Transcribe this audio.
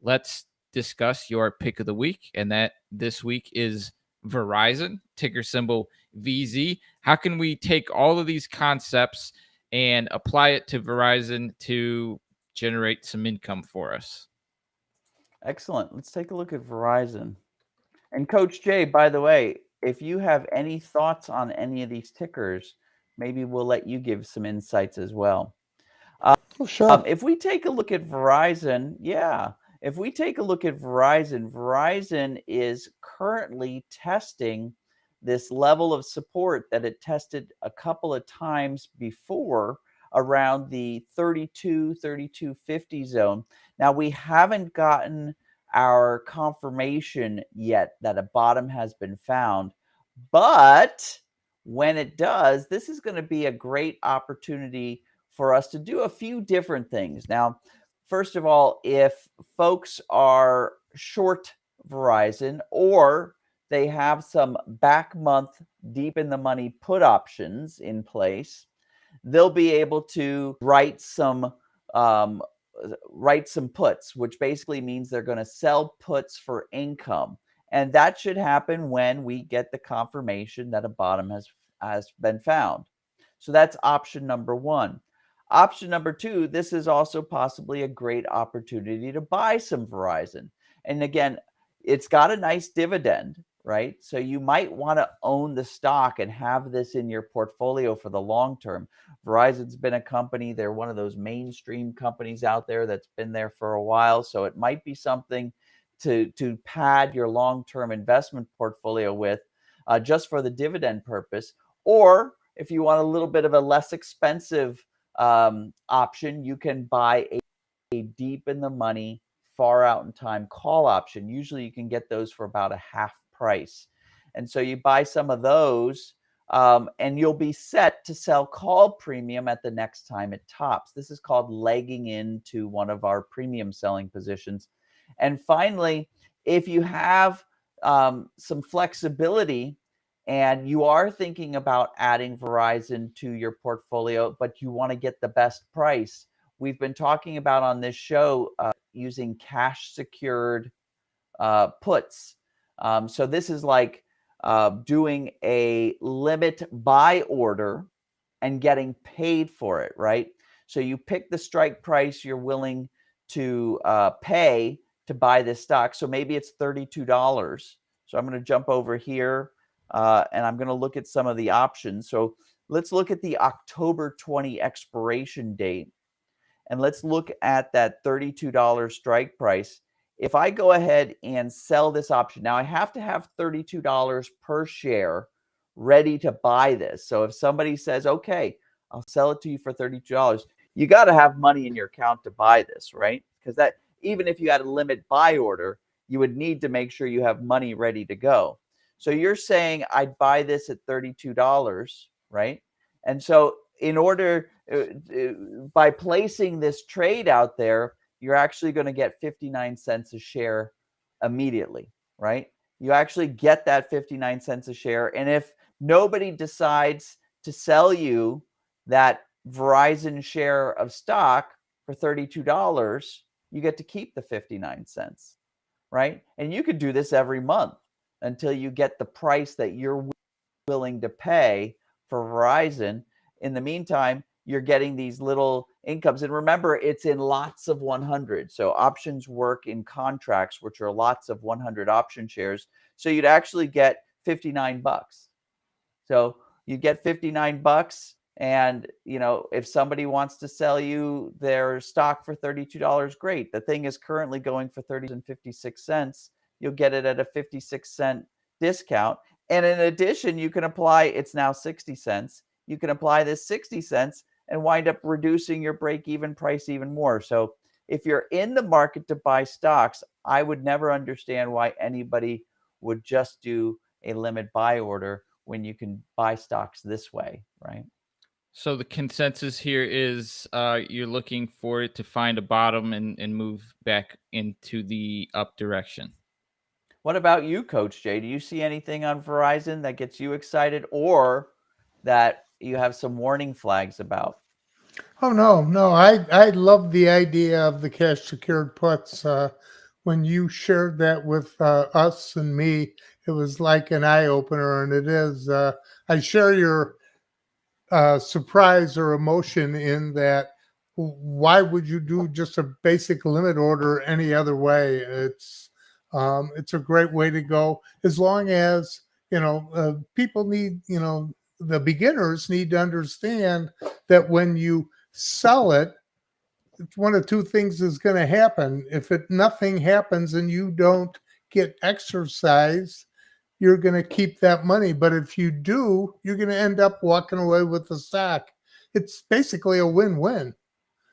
let's discuss your pick of the week. And that this week is Verizon, ticker symbol VZ. How can we take all of these concepts and apply it to Verizon to generate some income for us? Excellent. Let's take a look at Verizon. And Coach Jay, by the way, if you have any thoughts on any of these tickers, maybe we'll let you give some insights as well. Oh, sure. If we take a look at Verizon, if we take a look at Verizon, Verizon is currently testing this level of support that it tested a couple of times before around the 32-32.50 zone. Now, we haven't gotten our confirmation yet that a bottom has been found, but when it does, this is going to be a great opportunity for us to do a few different things. Now, first of all, if folks are short Verizon or they have some back month deep in the money put options in place, they'll be able to um, write some puts, which basically means they're going to sell puts for income. And that should happen when we get the confirmation that a bottom has been found. So that's option number one. Option number two, this is also possibly a great opportunity to buy some Verizon. And again, it's got a nice dividend, right? So you might want to own the stock and have this in your portfolio for the long term. Verizon's been a company, they're one of those mainstream companies out there that's been there for a while. So it might be something to pad your long-term investment portfolio with just for the dividend purpose. Or if you want a little bit of a less expensive option, you can buy a deep in the money, far out in time call option. Usually you can get those for about a half price. And so you buy some of those and you'll be set to sell call premium at the next time it tops. This is called legging into one of our premium selling positions. And finally, if you have some flexibility and you are thinking about adding Verizon to your portfolio, but you want to get the best price, we've been talking about on this show using cash secured puts. So this is like doing a limit buy order and getting paid for it, right? So you pick the strike price you're willing to pay to buy this stock. So maybe it's $32. So I'm going to jump over here and I'm going to look at some of the options. So let's look at the October 20 expiration date. And let's look at that $32 strike price. If I go ahead and sell this option, now I have to have $32 per share ready to buy this. So if somebody says, okay, I'll sell it to you for $32, you got to have money in your account to buy this, right? Because that, even if you had a limit buy order, you would need to make sure you have money ready to go. So you're saying I'd buy this at $32, right? And so in order, by placing this trade out there, you're actually going to get 59 cents a share immediately, right? You actually get that 59 cents a share. And if nobody decides to sell you that Verizon share of stock for $32, you get to keep the 59 cents, right? And you could do this every month until you get the price that you're willing to pay for Verizon. In the meantime, you're getting these little incomes. And remember, it's in lots of 100. So options work in contracts, which are lots of 100 option shares. So you'd actually get 59 bucks. So you get 59 bucks. And, you know, if somebody wants to sell you their stock for $32, great. The thing is currently going for $30.56. You'll get it at a 56-cent discount. And in addition, you can apply, it's now 60 cents. You can apply this 60 cents and wind up reducing your break-even price even more. So if you're in the market to buy stocks, I would never understand why anybody would just do a limit buy order when you can buy stocks this way, right? So the consensus here is you're looking for it to find a bottom and move back into the up direction. What about you, Coach Jay? Do you see anything on Verizon that gets you excited or that you have some warning flags about? Oh no, no, I love the idea of the cash secured puts. when you shared that with us and me, it was like an eye opener, and it is. I share your surprise or emotion in that. Why would you do just a basic limit order any other way? It's a great way to go, as long as people need, the beginners need to understand that when you sell it, one of two things is going to happen. If nothing happens and you don't get exercise, you're going to keep that money. But if you do, you're going to end up walking away with the stock. It's basically a win-win.